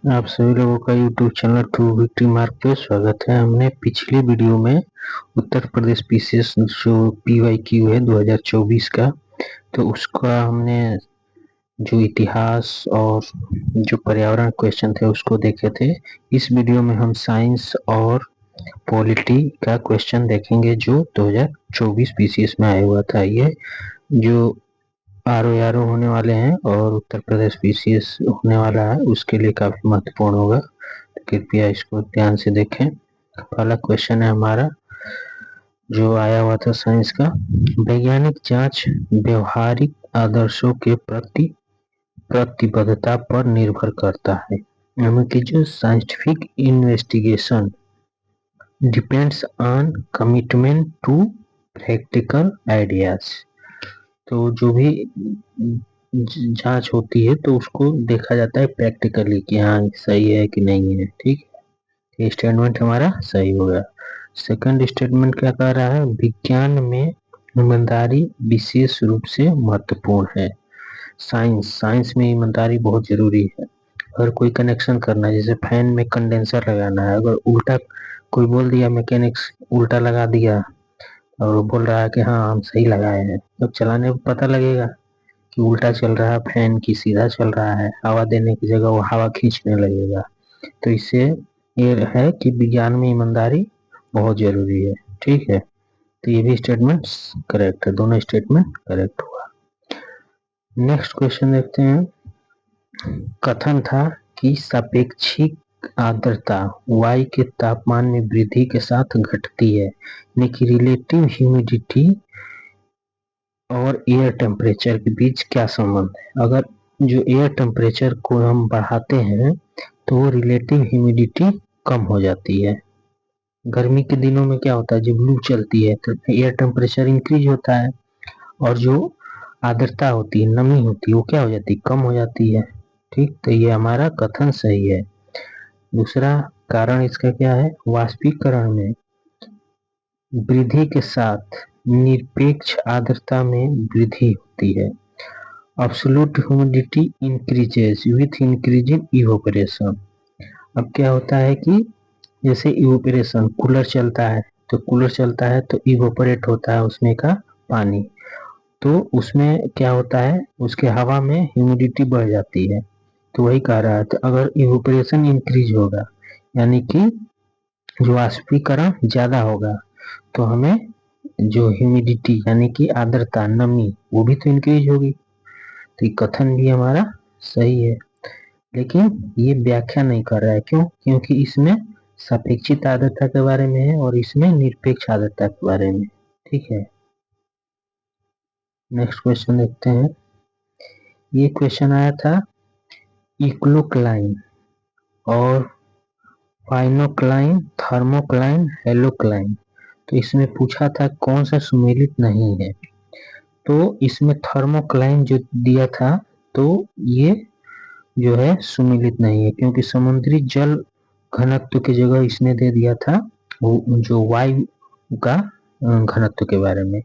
आप सभी लोगों का YouTube channel true victory mark पे स्वागत है। हमने पिछली वीडियो में उत्तर प्रदेश पीसीएस जो PYQ है 2024 का, तो उसका हमने जो इतिहास और जो पर्यावरण क्वेश्चन थे उसको देखे थे। इस वीडियो में हम साइंस और पॉलिटी का क्वेश्चन देखेंगे जो 2024 पीसीएस में आया हुआ था। ये जो RO होने वाले हैं और उत्तर प्रदेश पीसीएस होने वाला है, उसके लिए काफी महत्वपूर्ण होगा, तो कृपया इसको ध्यान से देखें। पहला क्वेश्चन है हमारा जो आया हुआ था साइंस का, वैज्ञानिक जांच व्यवहारिक आदर्शों के प्रति प्रतिबद्धता पर निर्भर करता है, यानी कि जो scientific investigation depends on commitment to practical ideas. तो जो भी जांच होती है तो उसको देखा जाता है प्रैक्टिकली कि हाँ सही है कि नहीं है। ठीक है, ये स्टेटमेंट हमारा सही हो गया। सेकंड स्टेटमेंट क्या कह रहा है, विज्ञान में ईमानदारी विशेष रूप से महत्वपूर्ण है। साइंस में ईमानदारी बहुत जरूरी है। अगर कोई कनेक्शन करना है, जैसे फैन में कंडेंसर लगाना है, अगर उल्टा कोई बोल दिया, मैकेनिक्स उल्टा लगा दिया और वो बोल रहा है कि हाँ हम सही लगाए हैं, तो चलाने पर पता लगेगा कि उल्टा चल रहा है फैन की सीधा चल रहा है, हवा देने की जगह वो हवा खींचने लगेगा। तो इससे ये है कि विज्ञान में ईमानदारी बहुत जरूरी है। ठीक है, तो ये भी स्टेटमेंट करेक्ट है, दोनों स्टेटमेंट करेक्ट हुआ। नेक्स्ट क्वेश्चन देखते हैं। कथन था कि सापेक्षिक आर्द्रता वायु के तापमान में वृद्धि के साथ घटती है, यानी कि रिलेटिव ह्यूमिडिटी और एयर टेम्परेचर के बीच क्या संबंध है। अगर जो एयर टेम्परेचर को हम बढ़ाते हैं तो वो रिलेटिव ह्यूमिडिटी कम हो जाती है। गर्मी के दिनों में क्या होता है, जब लू चलती है तो एयर टेम्परेचर इंक्रीज होता है और जो आर्द्रता होती है, नमी होती है, वो क्या हो जाती है, कम हो जाती है। ठीक, तो ये हमारा कथन सही है। दूसरा कारण इसका क्या है, वाष्पीकरण में वृद्धि के साथ निरपेक्ष आर्द्रता में वृद्धि होती है। Absolute humidity increases with increasing evaporation। अब क्या होता है कि जैसे इवोपरेशन, कूलर चलता है तो इवोपरेट होता है उसमें का पानी, तो उसमें क्या होता है, उसके हवा में ह्यूमिडिटी बढ़ जाती है। तो वही कह रहा है, तो अगर इवोपरेशन इंक्रीज होगा यानी कि जो वाष्पीकरण ज्यादा होगा तो हमें जो ह्यूमिडिटी यानी कि आर्द्रता, नमी, वो भी तो इंक्रीज होगी। तो ये कथन भी हमारा सही है, लेकिन ये व्याख्या नहीं कर रहा है। क्यों? क्योंकि इसमें सापेक्षिक आर्द्रता के बारे में है और इसमें निरपेक्ष आर्द्रता के बारे में। ठीक है, नेक्स्ट क्वेश्चन देखते हैं। ये क्वेश्चन आया था इक्लोक्लाइन और पाइनोक्लाइन, थर्मोक्लाइन, हेलोक्लाइन। तो इसमें पूछा था कौन सा सुमेलित नहीं है, तो इसमें थर्मोक्लाइन जो दिया था तो ये जो है सुमेलित नहीं है, क्योंकि समुद्री जल घनत्व की जगह इसने दे दिया था वो जो वायु का घनत्व के बारे में।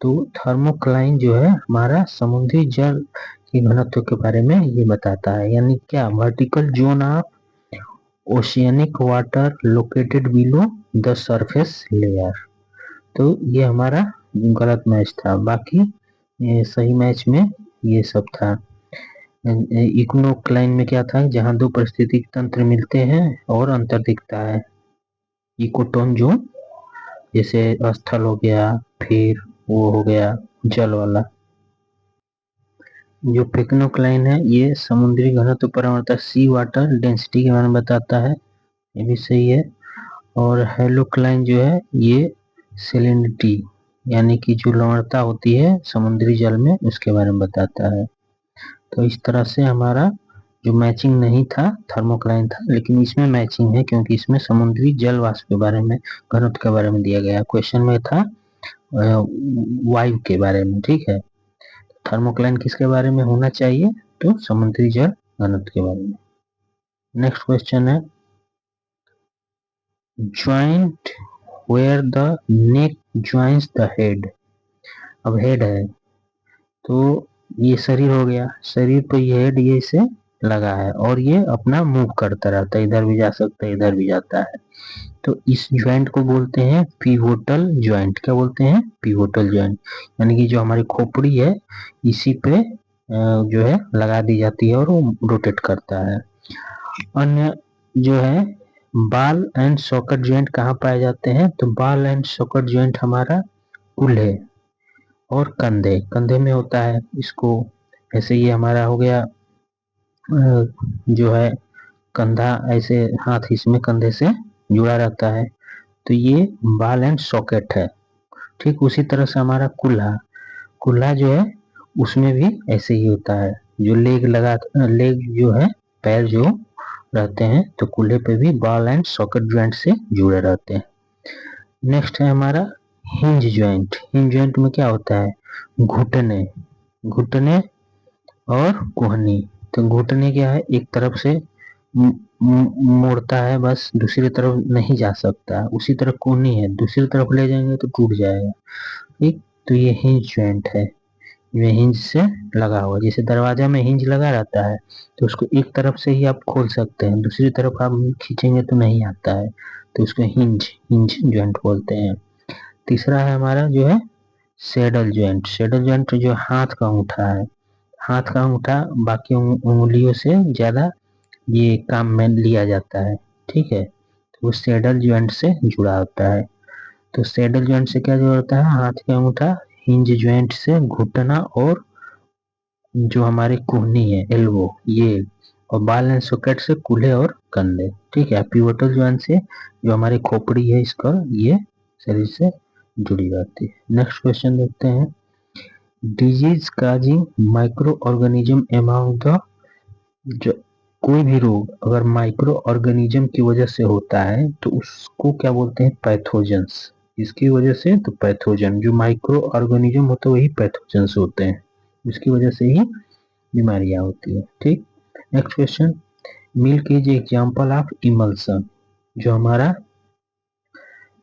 तो थर्मोक्लाइन जो है हमारा समुद्री जल की घनत्व के बारे में ये बताता है, यानी क्या, vertical zone of oceanic water located below the surface layer. तो ये हमारा गलत मैच था, बाकी ये सही मैच में ये सब था। इक्नोक्लाइन में क्या था, जहाँ दो पारिस्थितिक तंत्र मिलते हैं और अंतर दिखता है। इकोटोन जोन जैसे स्थल हो गया, फिर वो हो गया जल वाला। जो पिक्नोक्लाइन है ये समुद्री घनत्व परवणता सी वाटर डेंसिटी के बारे में बताता है, ये भी सही है। और हेलोक्लाइन जो है ये सेलिनिटी यानी कि जो लवणता होती है समुद्री जल में उसके बारे में बताता है। तो इस तरह से हमारा जो मैचिंग नहीं था थर्मोक्लाइन था, लेकिन इसमें मैचिंग है क्योंकि इसमें समुद्री जल वाष्प के बारे में, घनत्व के बारे में दिया गया। क्वेश्चन में था वायु के बारे में। ठीक है, थर्मोक्लाइन किसके बारे में होना चाहिए, तो समुद्री जल घनत्व के बारे में। नेक्स्ट क्वेश्चन है joint where the neck joins the head. अब हेड है तो ये शरीर हो गया, शरीर तो ये हेड ये इसे लगा है और ये अपना मूव करता रहता है, इधर भी जा सकता है इधर भी जाता है। तो इस ज्वाइंट को बोलते हैं पिवोटल ज्वाइंट। क्या बोलते हैं? Pivotal joint. यानी कि जो हमारी खोपड़ी है इसी पे जो है लगा दी जाती है और वो रोटेट करता है। अन्य जो है बाल एंड सॉकेट ज्वाइंट कहाँ पाए जाते हैं? तो बाल एंड सॉकेट ज्वाइंट हमारा कूल्हे और कंधे, कंधे में होता है इसको। ऐसे ये हमारा हो गया जो है कंधा, ऐसे हाथ इसमें कंधे से जुड़ा रहता है, तो ये बाल एंड सॉकेट है। ठीक उसी तरह से हमारा कुल्हा, कुल्हा जो है उसमें भी ऐसे ही होता है, जो लेग जो है पैर जो रहते हैं तो कुल्हे पे भी बाल एंड सॉकेट ज्वाइंट से जुड़े रहते हैं। नेक्स्ट है हमारा हिंज ज्वाइंट। हिंज ज्वाइंट में क्या होता है? घुटने, घुटने और कोहनी। तो घुटने क्या है? एक तरफ से मोड़ता है बस, दूसरी तरफ नहीं जा सकता। उसी तरह कोहनी है, दूसरी तरफ ले जाएंगे तो टूट जाएगा। ठीक, तो ये हिंज ज्वाइंट है, ये हिंज से लगा हुआ। जैसे दरवाजा में हिंज लगा रहता है तो उसको एक तरफ से ही आप खोल सकते हैं, दूसरी तरफ आप खींचेंगे तो नहीं आता है, तो उसको हिंज हिंज ज्वाइंट बोलते हैं। तीसरा है हमारा जो है सैडल ज्वाइंट। सैडल ज्वाइंट जो हाथ का अंगूठा है, हाथ का अंगूठा बाकी उंगलियों से ज्यादा ये काम में लिया जाता है। ठीक है, तो वो सैडल ज्वाइंट से जुड़ा होता है। तो सैडल ज्वाइंट से क्या जुड़ा होता है? हाथ का अंगूठा हिंज ज्वाइंट से घुटना और जो हमारी कोहनी है एल्बो ये, और बाल एंड सॉकेट से कूल्हे और कंधे। ठीक है, पिवोटल ज्वाइंट से जो हमारी खोपड़ी है इसका ये शरीर से जुड़ी रहती है। नेक्स्ट क्वेश्चन देखते हैं। Disease causing micro organism among the, जो कोई भी रोग अगर माइक्रो ऑर्गेनिज्म की वजह से होता है तो उसको क्या बोलते हैं? पैथोजेंस। इसकी वजह से तो पैथोजन, जो माइक्रो ऑर्गेनिज्म होते हैं वही पैथोजेंस होते हैं, इसकी वजह से ही बीमारियां होती है। ठीक, next question. Milk is example of emulsion. जो हमारा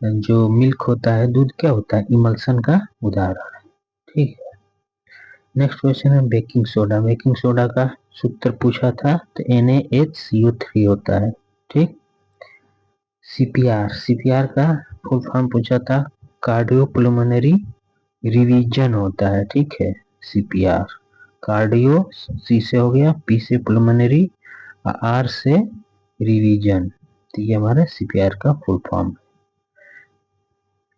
जो मिल्क होता है, दूध क्या होता है? इमल्सन का उदाहरण है। ठीक है, नेक्स्ट क्वेश्चन है बेकिंग सोडा। बेकिंग सोडा का सूत्र पूछा था तो NaHCO3 होता है। ठीक, CPR, CPR का फुल फॉर्म पूछा था, कार्डियोपुल्मोनरी रिवीजन होता है। ठीक है, CPR कार्डियो C से हो गया, P से पुल्मोनरी, R से रिवीजन, तो ये हमारा CPR का फुल फॉर्म है।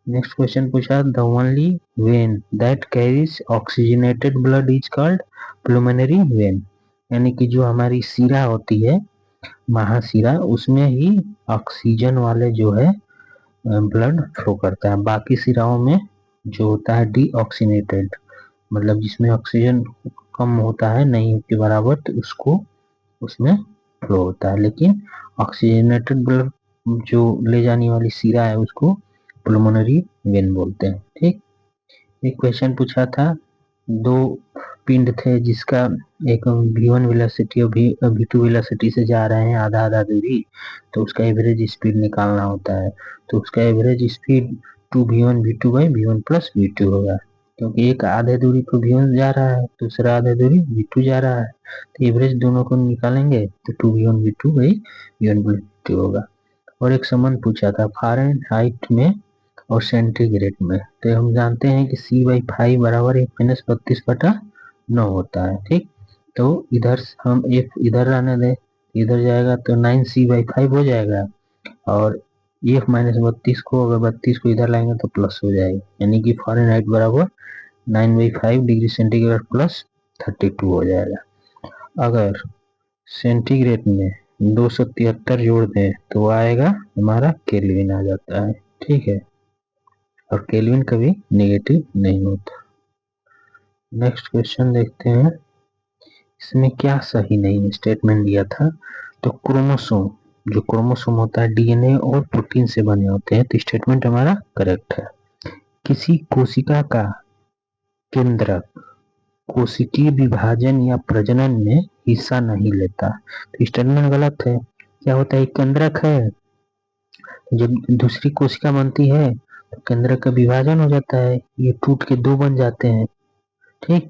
नेक्स्ट क्वेश्चन पूछा, the only vein that carries oxygenated blood is called pulmonary vein. यानी कि जो हमारी शिरा होती है महाशिरा, उसमें ही ऑक्सीजन वाले जो है ब्लड फ्लो करता है। बाकी शिराओं में जो होता है डीऑक्सीनेटेड, मतलब जिसमें ऑक्सीजन कम होता है नहीं के बराबर, तो उसको उसमें फ्लो होता है। लेकिन ऑक्सीजनेटेड ब्लड जो ले जाने वाली शिरा है उसको पुल्मोनरी वेन बोलते हैं। ठीक, एक क्वेश्चन पूछा था, दो पिंड थे जिसका एक V1 वेलोसिटी और V2 वेलोसिटी से जा रहे हैं आधा आधा दूरी, तो उसका एवरेज स्पीड निकालना होता है। तो उसका average speed 2V1 V2 by V1 plus V2 होगा, क्योंकि एक आधे दूरी पर V1 जा रहा है, दूसरा आधे दूरी V2 जा रहा है, तो एवरेज दोनों को निकालेंगे तो 2V1 V2 by V1 plus V2 होगा। और एक संबंध पूछा था फ़ारेनहाइट में और सेंटीग्रेड में, तो हम जानते हैं कि C/5 बराबर 1-32/9 होता है। ठीक, तो इधर हम एक इधर रहने दें, इधर जाएगा तो 9C/5 हो जाएगा, और 1 - 32 को, अगर 32 को इधर लाएंगे तो प्लस हो जाएगा, यानी कि फ़ारेनहाइट बराबर 9/5 डिग्री सेंटीग्रेड प्लस 32 हो जाएगा। अगर सेंटीग्रेड में 273 जोड़ दें तो वो आएगा हमारा केल्विन आ जाता है। ठीक है, और केल्विन कभी नेगेटिव नहीं होता। नेक्स्ट क्वेश्चन देखते हैं, इसमें क्या सही नहीं स्टेटमेंट दिया था? तो क्रोमोसोम, जो क्रोमोसोम होता है DNA और प्रोटीन से बने होते हैं, तो स्टेटमेंट हमारा करेक्ट है। किसी कोशिका का केंद्रक कोशिकीय विभाजन या प्रजनन में हिस्सा नहीं लेता, तो स्टेटमेंट गलत है। क्या होता है? केंद्रक है, जब दूसरी कोशिका बनती है तो केंद्रक का विभाजन हो जाता है, ये टूट के दो बन जाते हैं। ठीक,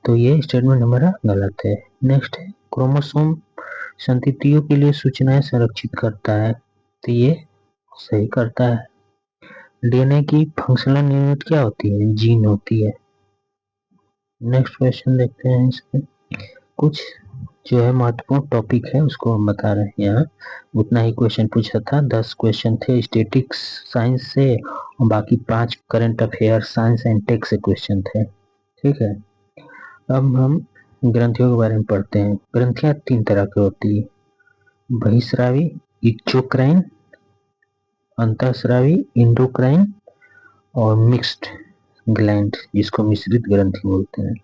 तो ये स्टेटमेंट हमारा गलत है। नेक्स्ट है क्रोमोसोम संततियों के लिए सूचनाएं संरक्षित करता है, तो ये सही करता है। डीएनए की फंक्शनल यूनिट क्या होती है? जीन होती है। नेक्स्ट क्वेश्चन देखते हैं। इसमें कुछ जो है महत्वपूर्ण टॉपिक है उसको हम बता रहे हैं यहाँ। उतना ही क्वेश्चन पूछा था, 10 क्वेश्चन थे स्टैटिक्स साइंस से और बाकी 5 current affair science and tech से क्वेश्चन थे। ठीक है, अब हम ग्रंथियों के बारे में पढ़ते हैं। ग्रंथियां 3 तरह की होती है, बहिस्रावी, एक्सोक्राइन, अंतःस्रावी, इंडोक्राइन और मिक्स्ड ग्लैंड, जिसको मिश्रित ग्रंथि बोलते हैं।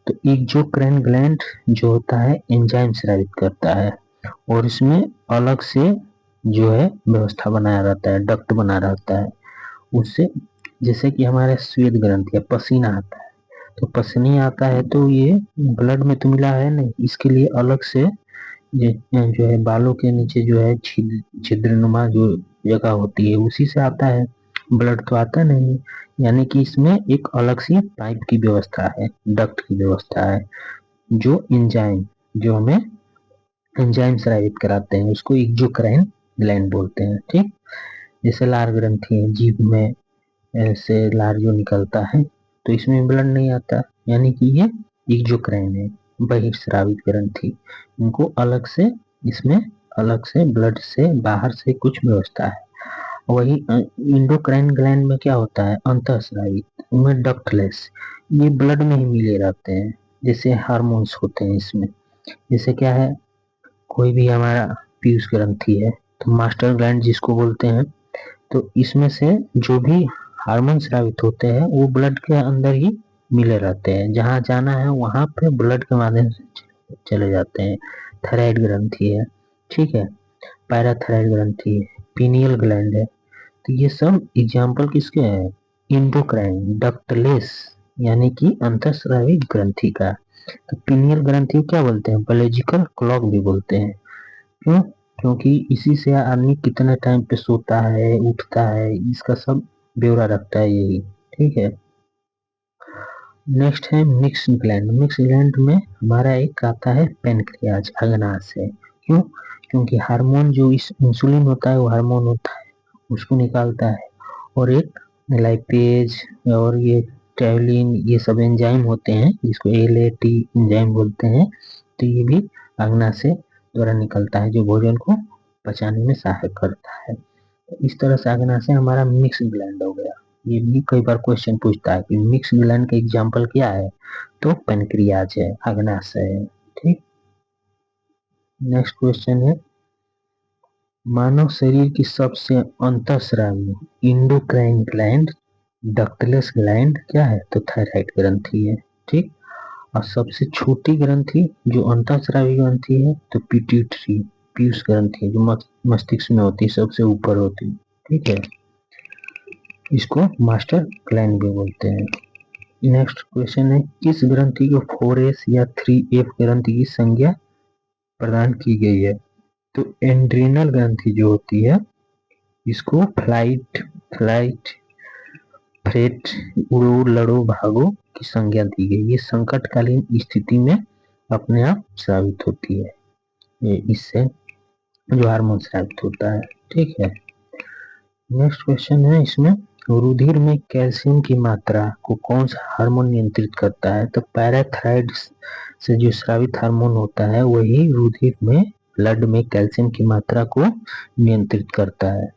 तो एक्सोक्राइन ग्लैंड जो होता है एंजाइम स्रावित करता है और इसमें अलग से जो है व्यवस्था बनाया रहता है, डक्ट बना रहता है उससे। जैसे कि हमारे श्वेत ग्रंथि या पसीना आता है, तो पसीना आता है तो ये ब्लड में तो मिला है नहीं, इसके लिए अलग से जो है बालों के नीचे जो है छिद्रनुमा जो जगह होती है उसी से आता है, ब्लड तो आता नहीं। यानी कि इसमें एक अलग सी पाइप की व्यवस्था है, डक्ट की व्यवस्था है, जो एंजाइम जो हमें एंजाइम स्रावित कराते हैं उसको एक्सोक्राइन ग्लैंड बोलते हैं। ठीक, जैसे लार ग्रंथि है, जीभ में से लार जो निकलता है तो इसमें ब्लड नहीं आता, यानी कि ये एक्सोक्राइन है, बहिर्स्रावित ग्रंथि। इनको अलग से इसमें अलग से ब्लड से बाहर से कुछ व्यवस्था है। वही इंडोक्राइन ग्लैंड में क्या होता है? अंतःस्रावित, उनमें डक्टलेस, ये ब्लड में ही मिले रहते हैं, जैसे हार्मोन्स होते हैं इसमें। जैसे क्या है, कोई भी हमारा पीयूष ग्रंथि है तो मास्टर ग्लैंड जिसको बोलते हैं, तो इसमें से जो भी हार्मोन स्रावित होते हैं वो ब्लड के अंदर ही मिले रहते हैं, जहाँ जाना है वहां पे ब्लड के माध्यम से चले जाते हैं। थायराइड ग्रंथि है, ठीक है, पैराथायराइड ग्रंथि है, पीनियल ग्लैंड है, तो ये सब एग्जाम्पल किसके हैं? इंडोक्राइन डक्टलेस यानी कि अंतःस्रावी ग्रंथि का। तो पीनियल ग्रंथि को क्या बोलते हैं? बायोलॉजिकल क्लॉक भी बोलते हैं। क्यों? क्योंकि इसी से आदमी कितने टाइम पे सोता है, उठता है, इसका सब ब्यौरा रखता है यही। ठीक है, नेक्स्ट है मिक्स ग्लैंड। मिक्स ग्लैंड में हमारा एक आता है पेनक्रियाज, अग्नाशय। क्यों? क्योंकि हार्मोन जो इस इंसुलिन होता है वो हार्मोन होता है, उसको निकालता है, और एक लाइपेज और ये ट्रेवलिन, ये सब एंजाइम होते हैं जिसको एलएटी एंजाइम बोलते हैं, तो ये भी अग्नाशय द्वारा निकलता है जो भोजन को पचाने में सहायक करता है। इस तरह से अग्नाशय हमारा मिक्स ग्लैंड हो गया। ये भी कई बार क्वेश्चन पूछता है कि मिक्स ग्लैंड का एग्जाम्पल क्या है, तो पेनक्रियाज है, अग्नाशय है। ठीक, नेक्स्ट क्वेश्चन है, मानव शरीर की सबसे अंतःस्रावी इंडोक्राइन ग्लैंड, डक्टलेस ग्लैंड क्या है? तो थायराइड ग्रंथि है। ठीक, और सबसे छोटी ग्रंथि जो अंतःस्रावी ग्रंथि है तो पिट्यूटरी, पीयूष ग्रंथि जो मस्तिष्क में होती है, सबसे ऊपर होती है। ठीक है, इसको मास्टर ग्लैंड भी बोलते हैं। नेक्स्ट क्वेश्चन है, किस ग्रंथि को 4S या 3F ग्रंथि की संज्ञा प्रदान की गई है? तो एंड्रिनल ग्रंथि जो होती है इसको फ्लाइट फ्लाइट फ्रेट उड़ो लड़ो भागो की संज्ञा दी गई। ये संकटकालीन स्थिति में अपने आप स्रावित होती है, ये इससे जो हार्मोन स्रावित होता है। ठीक है, नेक्स्ट क्वेश्चन है, इसमें रुधिर में कैल्शियम की मात्रा को कौन सा हार्मोन नियंत्रित करता है? तो पैराथायराइड से जो स्रावित हार्मोन होता है वही रुधिर में, ब्लड में कैल्शियम की मात्रा को नियंत्रित करता है।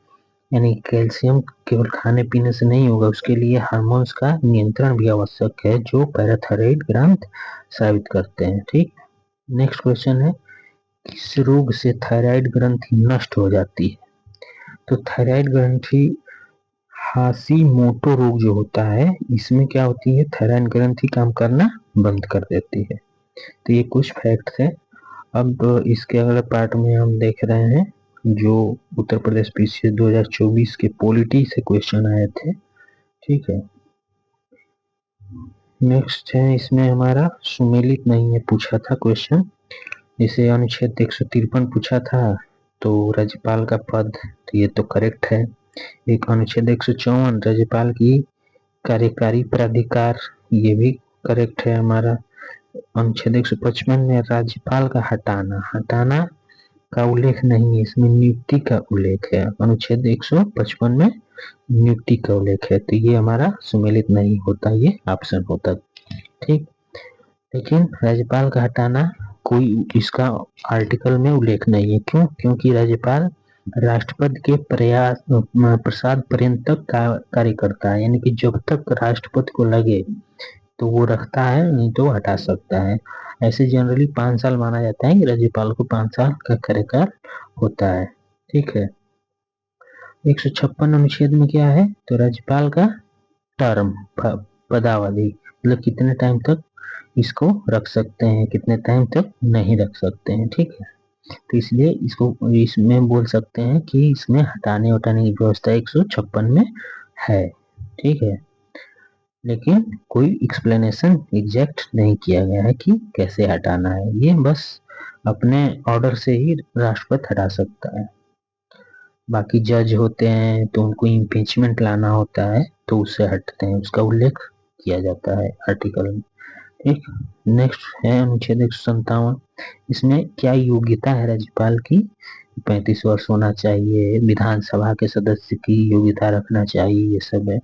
यानी कैल्शियम केवल खाने पीने से नहीं होगा, उसके लिए हार्मोन्स का नियंत्रण भी आवश्यक है जो पैराथायराइड ग्रंथ स्रावित करते हैं। ठीक, नेक्स्ट क्वेश्चन है, किस रोग से थायराइड ग्रंथि नष्ट हो जाती है? तो थायराइड ग्रंथि हाशिमोटो रोग जो होता है इसमें क्या होती है? थायराइड ग्रंथि काम करना बंद कर देती है। तो ये कुछ फैक्ट है। अब इसके अगले पार्ट में हम देख रहे हैं जो उत्तर प्रदेश पीसीएस 2024 के पॉलिटी से क्वेश्चन आए थे। ठीक है, नेक्स्ट है, इसमें हमारा सुमेलित नहीं है पूछा था क्वेश्चन, जिसे अनुच्छेद 153 पूछा था, तो राज्यपाल का पद, तो ये तो करेक्ट है। एक अनुच्छेद 154 राज्यपाल की कार्यकारी प्राधिकार, ये भी करेक्ट है हमारा। अनुच्छेद 155 में राज्यपाल का हटाना का उल्लेख नहीं है, इसमें नियुक्ति का उल्लेख है। अनुच्छेद 155 में नियुक्ति का उल्लेख है, तो ये हमारा सुमेलित नहीं होता, ये ऑप्शन होता। ठीक, लेकिन राज्यपाल का हटाना कोई इसका आर्टिकल में उल्लेख नहीं है। क्यों? क्योंकि राज्यपाल राष्ट्रपति के प्रसाद पर्यंत तक कार्य करता है, यानी कि जब तक राष्ट्रपति को लगे तो वो रखता है, नहीं तो हटा सकता है। ऐसे जनरली 5 साल माना जाता है कि राज्यपाल को 5 साल का कार्यकाल होता है। ठीक है, 156 अनुच्छेद में क्या है, तो राज्यपाल का टर्म, पदावधि, मतलब कितने टाइम तक इसको रख सकते हैं, कितने टाइम तक नहीं रख सकते हैं। ठीक है, तो इसलिए इसको इसमें बोल सकते हैं कि इसमें हटाने उठाने की व्यवस्था 156 में है। ठीक है, लेकिन कोई एक्सप्लेनेशन एग्जैक्ट नहीं किया गया है कि कैसे हटाना है, ये बस अपने ऑर्डर से ही राष्ट्रपति हटा सकता है। बाकी जज होते हैं तो उनको इम्पीचमेंट लाना होता है तो उससे हटते हैं, उसका उल्लेख किया जाता है आर्टिकल में। ठीक, नेक्स्ट है अनुच्छेद 157। इसमें क्या योग्यता है राज्यपाल की? 35 वर्ष होना चाहिए, विधानसभा के सदस्य की योग्यता रखना चाहिए, ये सब है।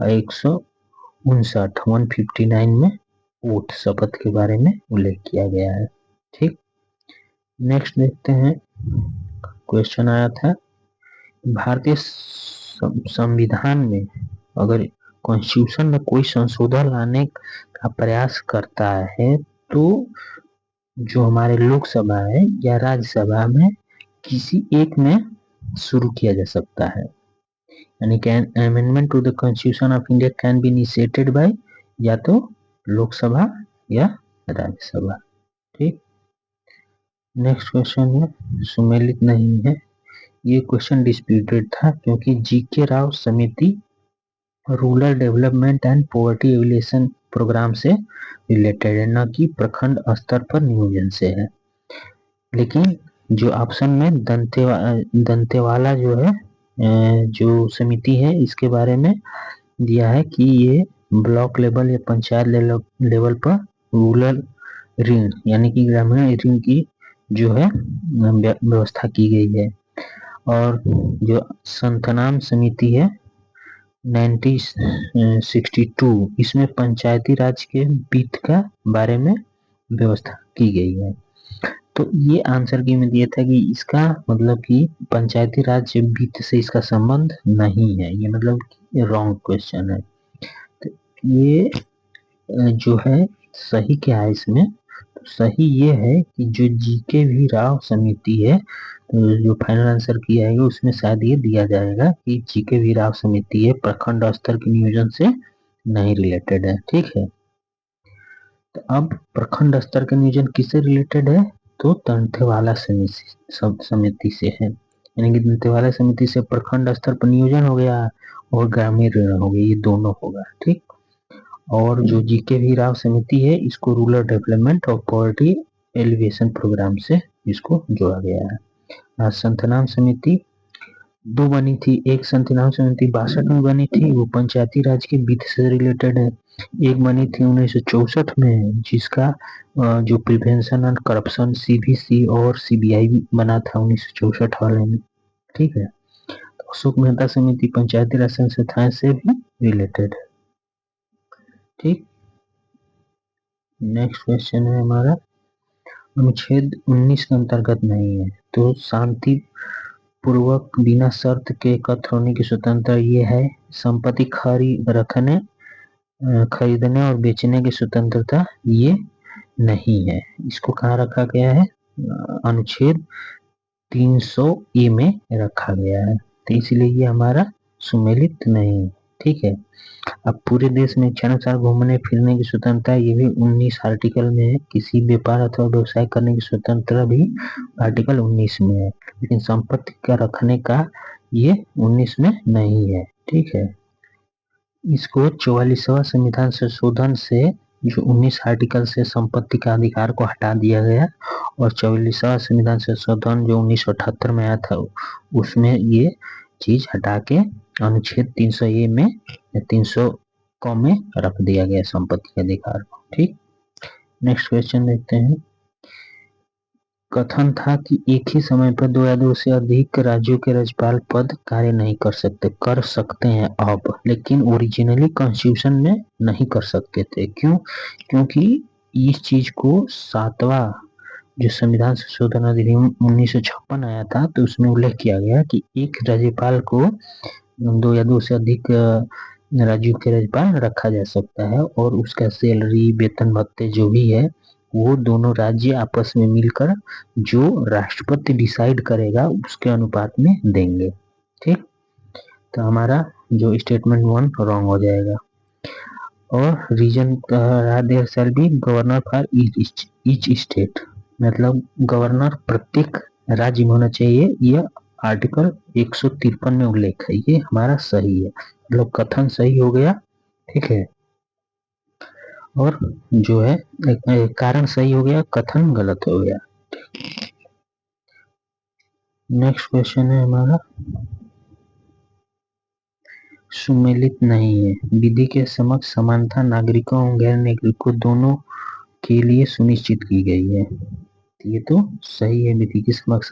159 में ओथ, शपथ के बारे में उल्लेख किया गया है। ठीक, नेक्स्ट देखते हैं, क्वेश्चन आया था भारतीय संविधान में अगर कॉन्स्टिट्यूशन में कोई संशोधन लाने का प्रयास करता है तो जो हमारे लोकसभा है या राज्यसभा में किसी एक में शुरू किया जा सकता है, यानी can amendment to the constitution of India can be initiated by या तो लोकसभा या राज्यसभा। ठीक, नेक्स्ट क्वेश्चन है, सुमेलित नहीं है, ये क्वेश्चन डिस्प्यूटेड था क्योंकि जीके राव समिति rural development and poverty alleviation programme से रिलेटेड है, न कि प्रखंड स्तर पर नियोजन से है। लेकिन जो ऑप्शन में दंतेवाला जो है, जो समिति है, इसके बारे में दिया है कि ये ब्लॉक लेवल या पंचायत लेवल पर रूरल ऋण यानी कि ग्रामीण ऋण की जो है व्यवस्था की गई है। और जो संतनाम समिति है 1962, इसमें पंचायती राज के वित्त का बारे में व्यवस्था की गई है। तो ये आंसर की में दिया था कि इसका मतलब कि पंचायती राज वित्त से इसका संबंध नहीं है, ये मतलब रॉन्ग क्वेश्चन है। तो ये जो है सही क्या है इसमें, तो सही ये है कि जो जीके वी राव समिति है, जो फाइनल आंसर किया है उसमें शायद ये दिया जाएगा कि जीके वी राव समिति है प्रखंड स्तर के नियोजन से नहीं रिलेटेड है। ठीक है, तो अब प्रखंड स्तर के नियोजन किससे रिलेटेड है, तो दंतेवाला समिति से है, यानी कि दंतेवाला समिति से प्रखंड स्तर पर नियोजन हो गया और ग्रामीण ऋण हो गया, ये दोनों होगा। ठीक, और जो जीके वी राव समिति है इसको रूरल डेवलपमेंट और पॉवर्टी एलिवेशन प्रोग्राम से इसको जोड़ा गया है। संतनाम समिति 2 बनी थी, एक संतनाम समिति 62 में बनी थी, वो पंचायती राज के वित्त से रिलेटेड है। एक बनी थी 1964 में जिसका जो प्रिवेंशन एंड करप्शन सीबीसी और सीबीआई बना था 1964 वाले में। ठीक है, अशोक मेहता समिति पंचायती राज संस्थाएं से भी रिलेटेड है। ठीक, नेक्स्ट क्वेश्चन है हमारा अनुच्छेद 19 के अंतर्गत नहीं है, तो शांति पूर्वक बिना शर्त के एकत्र होने की स्वतंत्रता ये है, संपत्ति खरीदने और बेचने की स्वतंत्रता ये नहीं है। इसको कहाँ रखा गया है, अनुच्छेद 300 ए में रखा गया है, तो इसलिए ये हमारा सुमेलित नहीं है। ठीक है, अब पूरे देश में इच्छानुसार घूमने फिरने की स्वतंत्रता ये भी 19 आर्टिकल में है, किसी व्यापार अथवा व्यवसाय करने की स्वतंत्रता भी आर्टिकल 19 में है, लेकिन संपत्ति का रखने का ये 19 में नहीं है। ठीक है, इसको 44वां संविधान संशोधन से जो 19 आर्टिकल से संपत्ति का अधिकार को हटा दिया गया और 44वां संविधान संशोधन जो 1978 में आया था उसमें ये चीज हटा के अनुच्छेद 300 ए में 300 क में रख दिया गया संपत्ति के अधिकार को। ठीक, नेक्स्ट क्वेश्चन देखते हैं। कथन था कि एक ही समय पर दो या दो से अधिक राज्यों के राज्यपाल पद कार्य नहीं कर सकते हैं अब, लेकिन ओरिजिनली कॉन्स्टिट्यूशन में नहीं कर सकते थे। क्यों? क्योंकि इस चीज को 7वां जो संविधान संशोधन अधिनियम 1956 आया था, तो उसमें उल्लेख किया गया कि एक राज्यपाल को दो या दो से अधिक राज्यों के राज्यपाल रखा जा सकता है, और उसका सैलरी, वेतन भत्ते जो भी है वो दोनों राज्य आपस में मिलकर जो राष्ट्रपति डिसाइड करेगा उसके अनुपात में देंगे। ठीक, तो हमारा जो स्टेटमेंट 1 रॉन्ग हो जाएगा। और reason there shall be governor for each state, मतलब गवर्नर प्रत्येक राज्य में होना चाहिए। यह आर्टिकल 153 में उल्लेख है, ये हमारा सही है, मतलब कथन सही हो गया। ठीक है, और जो है कारण सही हो गया, कथन गलत हो गया। नेक्स्ट क्वेश्चन है हमारा, सुमेलित नहीं है। विधि के समक्ष समानता नागरिकों और गैर नागरिकों दोनों के लिए सुनिश्चित की गई है। ये तो सही है, विधि की समक्ष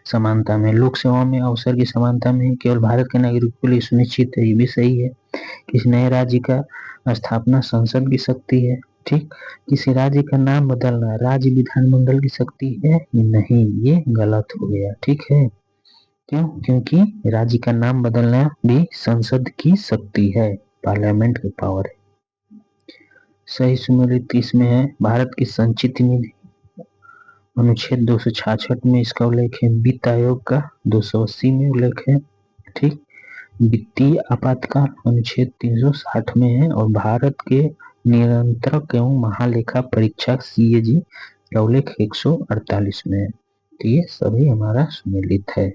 समानता में। लोक सेवाओं में अवसर की समानता में केवल भारत के नागरिकों के लिए सुनिश्चित है, ये भी सही है। किसी नए राज्य का स्थापना संसद की शक्ति है। ठीक, किसी राज्य का नाम बदलना राज्य विधानमंडल की शक्ति है नहीं, ये गलत हो गया। ठीक है, क्यों? क्योंकि राज्य का नाम बदलना भी संसद की शक्ति है, पार्लियामेंट की पावर है। सही सुमेलित इसमें है भारत की संचित निधि, अनुच्छेद 266 में इसका उल्लेख है। वित्त आयोग का 280 में उल्लेख है। ठीक, वित्तीय आपातकाल अनुच्छेद 360 में है, और भारत के नियंत्रक एवं महालेखा परीक्षक CAG का उल्लेख 148 में है। तो ये सभी हमारा सुमेलित है।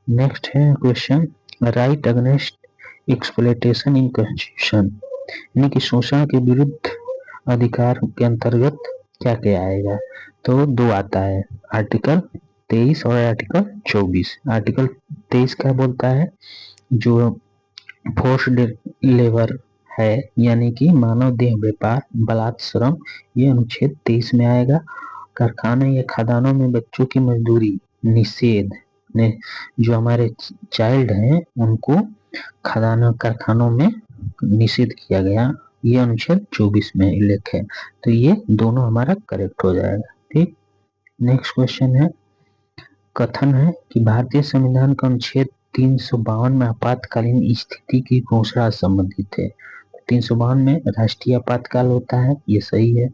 नेक्स्ट है question, right against exploitation in constitution, यानी कि शोषण के विरुद्ध अधिकार के अंतर्गत क्या क्या आएगा? तो 2 आता है, आर्टिकल 23 और आर्टिकल 24। आर्टिकल 23 क्या बोलता है? जो फोर्स्ड लेबर है, यानी कि मानव देह व्यापार, बलात् श्रम, ये अनुच्छेद 23 में आएगा। कारखाने या खदानों में बच्चों की मजदूरी निषेध ने, जो हमारे चाइल्ड हैं उनको खदानों कारखानों में निषेध किया गया, ये अनुच्छेद 24 में उल्लेख है। तो ये दोनों हमारा करेक्ट हो जाएगा। ठीक, नेक्स्ट क्वेश्चन है, कथन है कि भारतीय संविधान का अनुच्छेद 352 में आपातकालीन स्थिति की घोषणा संबंधित है। 352 में राष्ट्रीय आपातकाल होता है, ये सही है।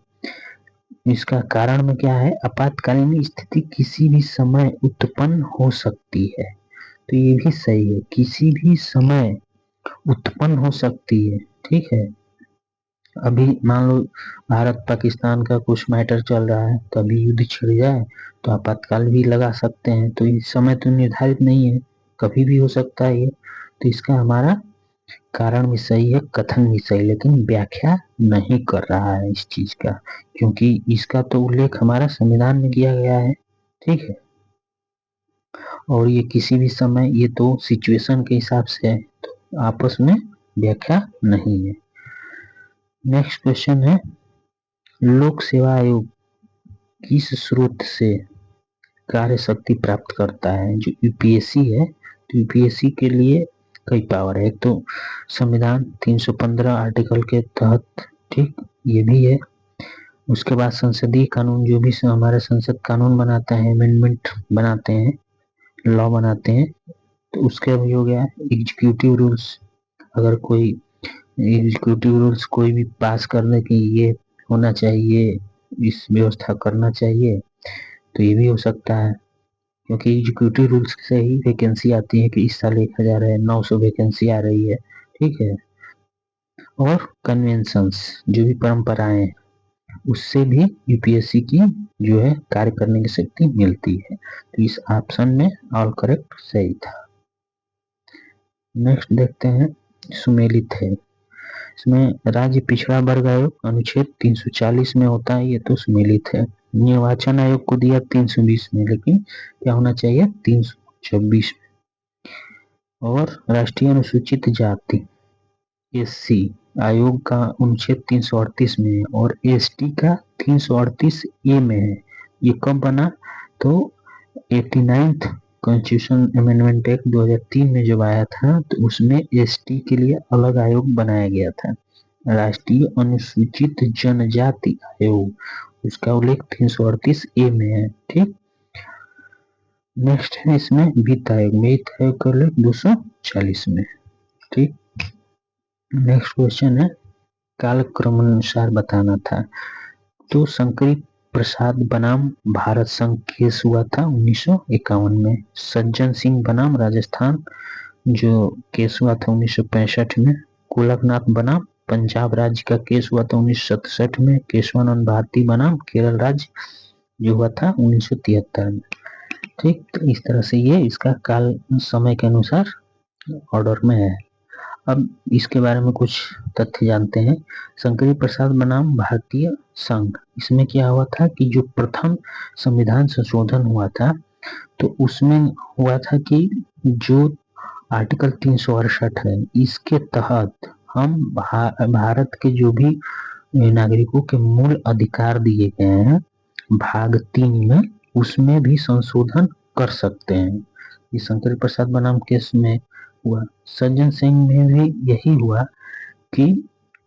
इसका कारण में क्या है? आपातकालीन स्थिति किसी भी समय उत्पन्न हो सकती है, तो ये भी सही है, किसी भी समय उत्पन्न हो सकती है। ठीक है, अभी मान लो भारत पाकिस्तान का कुछ मैटर चल रहा है, कभी युद्ध छिड़ जाए तो आपातकाल भी लगा सकते हैं, तो इस समय तो निर्धारित नहीं है, कभी भी हो सकता है ये। तो इसका हमारा कारण भी सही है, कथन भी सही, लेकिन व्याख्या नहीं कर रहा है इस चीज का, क्योंकि इसका तो उल्लेख हमारा संविधान में किया गया है। ठीक है, और ये किसी भी समय, ये तो सिचुएशन के हिसाब से है, तो आपस में व्याख्या नहीं है। नेक्स्ट क्वेश्चन है, लोक सेवा आयोग किस स्रोत से कार्य शक्ति प्राप्त करता है? जो यूपीएससी है, तो यूपीएससी के लिए कई पावर है। एक तो संविधान 315 आर्टिकल के तहत, ठीक, ये भी है। उसके बाद संसदीय कानून, जो भी हमारे संसद कानून बनाता है, अमेंडमेंट बनाते हैं, लॉ बनाते हैं, तो उसके भी हो गया। एग्जीक्यूटिव रूल्स, अगर कोई एग्जीक्यूटिव रूल्स कोई भी पास करने की, ये होना चाहिए, इस व्यवस्था करना चाहिए, तो ये भी हो सकता है, क्योंकि एग्जीक्यूटिव रूल्स से ही वैकेंसी आती है कि इस साल 1000 है, 900 वैकेंसी आ रही है। ठीक है, और कन्वेंशंस, जो भी परंपराएं, उससे भी यूपीएससी की जो है कार्य करने की शक्ति मिलती है। तो इस ऑप्शन में ऑल करेक्ट सही था। नेक्स्ट देखते हैं, सुमेलित है, इसमें राज्य पिछड़ा वर्ग आयोग अनुच्छेद 340 में होता है, ये तो सुमेलित है। निर्वाचन आयोग को दिया 320 में, लेकिन क्या होना चाहिए? 326 में। और राष्ट्रीय अनुसूचित जाति SC आयोग का अनुच्छेद 338 में है और एसटी का 338 ए में है। ये कब बना? तो 89th कॉन्स्टिट्यूशन अमेंडमेंट एक्ट 2003 में जब आया था तो उसमें एसटी के लिए अलग आयोग बनाया गया था, राष्ट्रीय अनुसूचित जनजाति आयोग, उसका उल्लेख 338 ए में है। ठीक, नेक्स्ट है इसमें वित्त आयोग में, वित्त आयोग का उल्लेख 240 में। ठीक, नेक्स्ट क्वेश्चन है कालक्रम अनुसार बताना था। तो शंकरी प्रसाद बनाम भारत संघ केस हुआ था 1951 में। सज्जन सिंह बनाम राजस्थान जो केस हुआ था 1965 में। गोलकनाथ बनाम पंजाब राज्य का केस हुआ था 1967 में। केशवानंद भारती बनाम केरल राज्य जो हुआ था 1973 में। ठीक, तो इस तरह से ये इसका काल समय के अनुसार ऑर्डर में है। अब इसके बारे में कुछ तथ्य जानते हैं। शंकरी प्रसाद बनाम भारतीय संघ, इसमें क्या हुआ था कि जो प्रथम संविधान संशोधन हुआ था तो उसमें हुआ था कि जो आर्टिकल 368 है इसके तहत हम भारत के जो भी नागरिकों के मूल अधिकार दिए गए हैं भाग 3 में, उसमें भी संशोधन कर सकते हैं। ये शंकर प्रसाद बनाम केस में हुआ। सज्जन सिंह में भी यही हुआ कि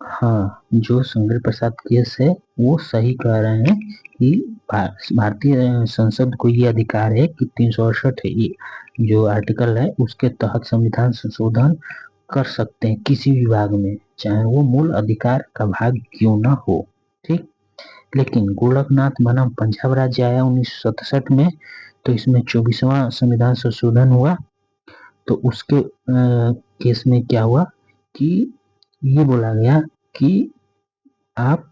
हाँ, जो शंकर प्रसाद केस है वो सही कह रहे हैं कि भारतीय संसद को ये अधिकार है कि 368 जो आर्टिकल है उसके तहत संविधान संशोधन कर सकते हैं किसी भी भाग में, चाहे वो मूल अधिकार का भाग क्यों ना हो। ठीक, लेकिन गोलकनाथ बनाम पंजाब राज्य आया 1967 में, तो इसमें 24वां संविधान संशोधन हुआ। तो उसके केस में क्या हुआ कि ये बोला गया कि आप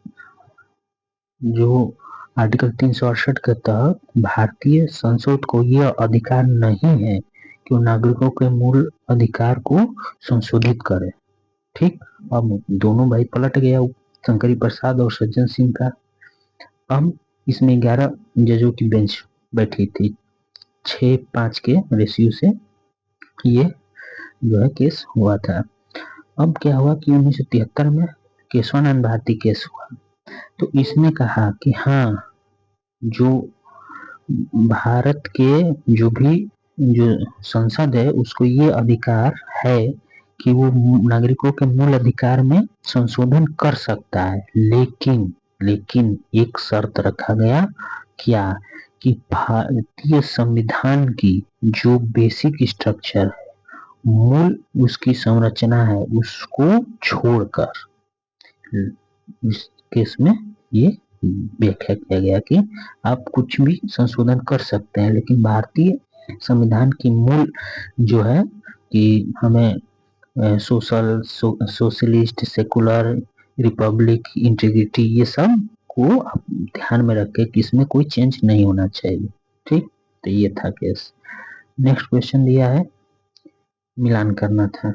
जो आर्टिकल 368 के तहत भारतीय संसद को यह अधिकार नहीं है कि वो नागरिकों के मूल अधिकार को संशोधित करे। ठीक, अब दोनों भाई पलट गया, शंकरी प्रसाद और सज्जन सिंह का। अब इसमें 11 जजों की बेंच बैठी थी, 6-5 के रेशियो से ये जो है केस हुआ था। अब क्या हुआ कि 1973 में केशवानंद भारती केस हुआ। तो इसने कहा कि हाँ, जो भारत के जो भी जो संसद है उसको ये अधिकार है कि वो नागरिकों के मूल अधिकार में संशोधन कर सकता है, लेकिन एक शर्त रखा गया, क्या कि भारतीय संविधान की जो बेसिक स्ट्रक्चर है, मूल उसकी संरचना है, उसको छोड़कर। इस केस में ये व्याख्या किया गया कि आप कुछ भी संशोधन कर सकते हैं, लेकिन भारतीय संविधान की मूल जो है कि हमें सोशलिस्ट, सेकुलर, रिपब्लिक, इंटीग्रिटी, ये सब को आप ध्यान में रखें कि इसमें कोई चेंज नहीं होना चाहिए। ठीक, तो ये था केस। नेक्स्ट क्वेश्चन दिया है, मिलान करना था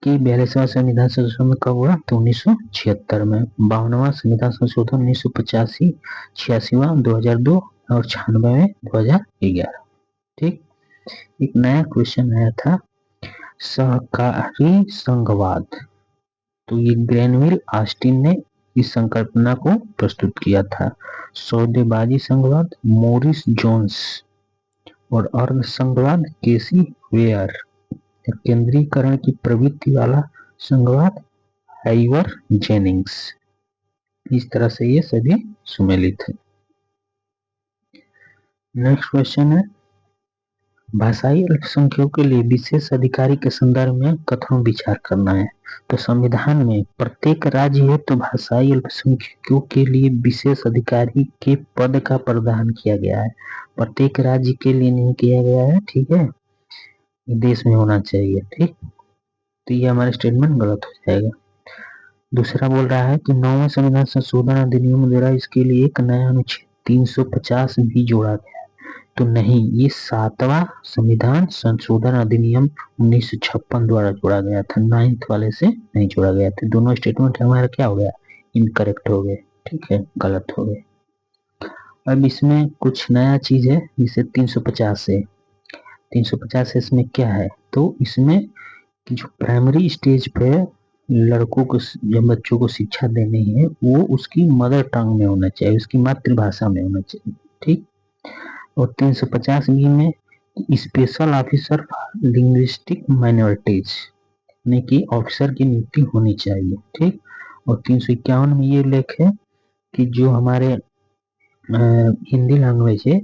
कि 42वां संविधान संशोधन कब हुआ? तो 1976 में। 52वां संविधान संशोधन 1985, 86वां 2002 और 96वें 2011। ठीक, एक नया क्वेश्चन आया था सहकारी संघवाद। तो ये ग्रेनविल ऑस्टिन ने इस संकल्पना को प्रस्तुत किया था। सौदेबाजी संघवाद मोरिस जोन्स और अर्ध संघवाद केसी वेयर। केंद्रीकरण की प्रवृत्ति वाला संघवाद आइवर जेनिंग्स। इस तरह से ये सभी सुमेलित है। नेक्स्ट क्वेश्चन है, भाषाई अल्पसंख्यकों के लिए विशेष अधिकारी के संदर्भ में कथन विचार करना है। तो संविधान में प्रत्येक राज्य है तो भाषाई अल्पसंख्यकों के लिए विशेष अधिकारी के पद का प्रावधान किया गया है, प्रत्येक राज्य के लिए नहीं किया गया है। ठीक है, देश में होना चाहिए। ठीक, तो ये हमारा स्टेटमेंट गलत हो जाएगा। दूसरा बोल रहा है कि 9वें संविधान संशोधन अधिनियम द्वारा इसके लिए एक नया अनुच्छेद 350 भी जोड़ा गया। तो नहीं, ये 7वां संविधान संशोधन अधिनियम 1956 द्वारा जोड़ा गया था, 9th वाले से नहीं जोड़ा गया था। दोनों स्टेटमेंट हमारा क्या हो गया? इनकरेक्ट हो गए। ठीक है, गलत हो गए। अब इसमें कुछ नया चीज है, जिसे 350 है। 350 इसमें क्या है? तो इसमें जो प्राइमरी स्टेज पे लड़कों को जब बच्चों को शिक्षा देनी है वो उसकी मदर टंग में होना चाहिए, उसकी मातृभाषा में होना चाहिए, ठीक। और 350 बी में स्पेशल ऑफिसर लिंग्विस्टिक माइनॉरिटीज यानी कि ऑफिसर की नियुक्ति होनी चाहिए, ठीक। और 351 में ये उल्लेख है कि जो हमारे हिंदी लैंग्वेज है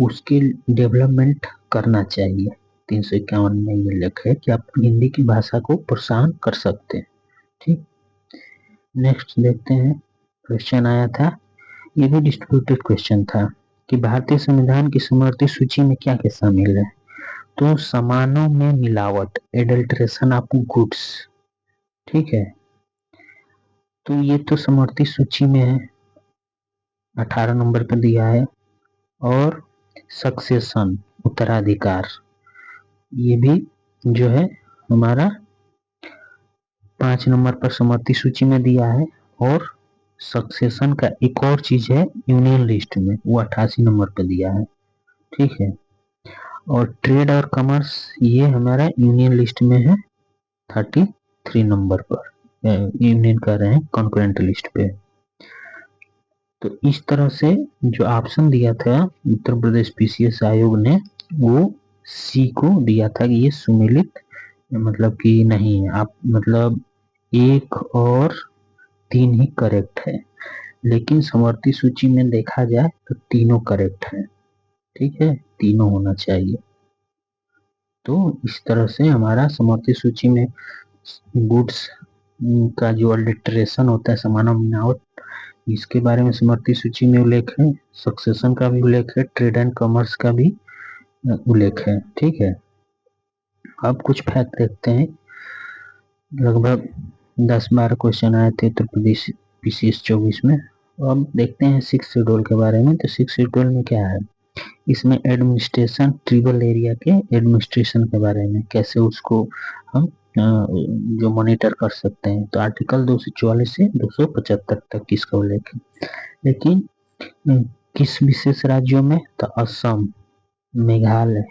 उसकी डेवलपमेंट करना चाहिए। 351 में ये उल्लेख है कि आप हिंदी की भाषा को प्रोत्साहन कर सकते हैं, ठीक। नेक्स्ट देखते हैं, क्वेश्चन आया था, ये भी डिस्ट्रीब्यूटेड क्वेश्चन था कि भारतीय संविधान की समवर्ती सूची में क्या क्या शामिल है। तो सामानों में मिलावट, एडल्ट्रेशन ऑफ गुड्स, ठीक है। तो ये तो समवर्ती सूची में है, 18 नंबर पर दिया है। और सक्सेशन, उत्तराधिकार, ये भी जो है हमारा 5 नंबर पर समवर्ती सूची में दिया है। और सक्सेशन का एक और चीज है यूनियन लिस्ट में, वो 88 नंबर पर दिया है, ठीक है। और ट्रेड और कॉमर्स ये हमारा यूनियन लिस्ट में है 33 नंबर पर, यूनियन कर रहे हैं कॉन्करेंट लिस्ट पे। तो इस तरह से जो ऑप्शन दिया था उत्तर प्रदेश पीसीएस आयोग ने वो सी को दिया था कि ये सुमेलित मतलब कि नहीं है, आप मतलब 1 और 3 ही करेक्ट है, लेकिन समवर्ती सूची में देखा जाए तो तीनों करेक्ट है, ठीक है, तीनों होना चाहिए। तो इस तरह से हमारा समवर्ती सूची में गुड्स का जो अल्टरेशन होता है, सामानों में मिलावट, इसके बारे में समवर्ती सूची में उल्लेख है। सक्सेशन का भी उल्लेख है, ट्रेड एंड कॉमर्स का भी उल्लेख है, ठीक है। अब कुछ फैक्ट देखते हैं, लगभग 10-12 क्वेश्चन आए थे उत्तर प्रदेश पीसीएस 24 में। अब देखते हैं 6 शेड्यूल के बारे में। तो 6 शेड्यूल में क्या है, इसमें एडमिनिस्ट्रेशन, ट्रिबल एरिया के एडमिनिस्ट्रेशन के बारे में, कैसे उसको हम जो मॉनिटर कर सकते हैं। तो आर्टिकल 244 से 275 तक इसका उल्लेख है। लेकिन किस विशेष राज्यों में, तो असम, मेघालय,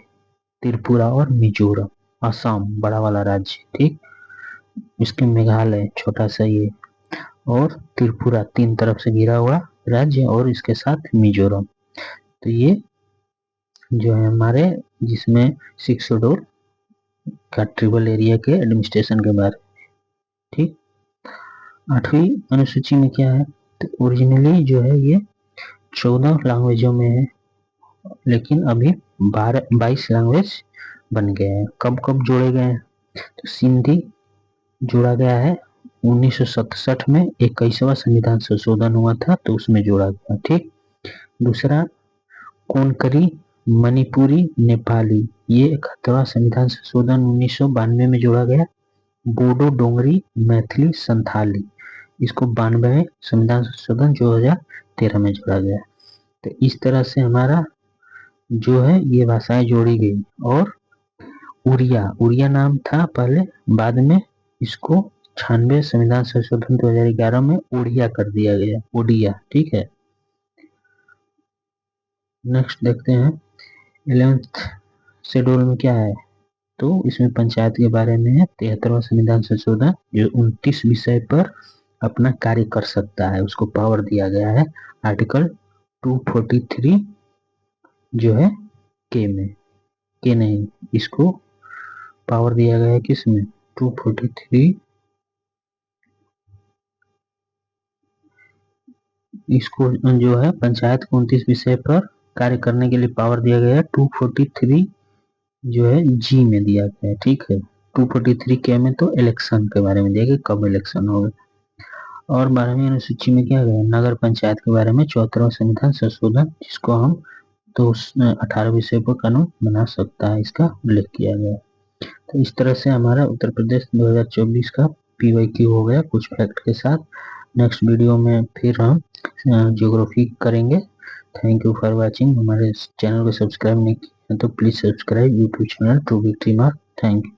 त्रिपुरा और मिजोरम। असम बड़ा वाला राज्य, ठीक, इसके मेघालय छोटा सा ये, और त्रिपुरा 3 तरफ से घिरा हुआ राज्य, और इसके साथ मिजोरम। तो ये जो है हमारे जिसमें 6 शेड्यूल का ट्रिबल एरिया के एडमिनिस्ट्रेशन के बारे, ठीक। 8वीं अनुसूची में क्या है, तो ओरिजिनली जो है ये 14 लैंग्वेजों में है, लेकिन अभी 22 लैंग्वेज बन गए हैं। कब कब जोड़े गए हैं, तो सिंधी जोड़ा गया है 1967 में, 21वां संविधान संशोधन हुआ था तो उसमें जोड़ा गया, ठीक। दूसरा कोनकरी, मणिपुरी, नेपाली, ये 71वां संविधान संशोधन 1992 में जोड़ा गया। बोडो, डोंगरी, मैथिली, संथाली, इसको 92वें संविधान संशोधन 2013 में जोड़ा गया। तो इस तरह से हमारा जो है ये भाषाएं जोड़ी गई। और उड़िया नाम था पहले, बाद में इसको 96 संविधान संशोधन 2011 में उड़िया कर दिया गया, उड़िया, ठीक है। नेक्स्ट देखते हैं 11th शेड्यूल में क्या है, तो इसमें पंचायत के बारे में है। 73वां संविधान संशोधन जो 29 विषय पर अपना कार्य कर सकता है, उसको पावर दिया गया है। आर्टिकल 243 जो है के में, के नहीं, इसको पावर दिया गया है किसमें, 243, इसको जो है पंचायत को 29 विषय पर कार्य करने के लिए पावर दिया गया है। 243 जो है जी में दिया गया है, ठीक है। 243 के में तो इलेक्शन के बारे में दिया गया, कब इलेक्शन होगा। और 12वीं अनुसूची में क्या गया, नगर पंचायत के बारे में 74वां संविधान संशोधन, जिसको हम तो 18 विषय पर कानून बना सकता है, इसका उल्लेख किया गया। तो इस तरह से हमारा उत्तर प्रदेश 2024 का पीवाईक्यू हो गया कुछ फैक्ट के साथ। नेक्स्ट वीडियो में फिर हम ज्योग्राफी करेंगे। Thank you for watching. हमारे चैनल को सब्सक्राइब नहीं किया तो please subscribe YouTube channel true victory mark. Thank you.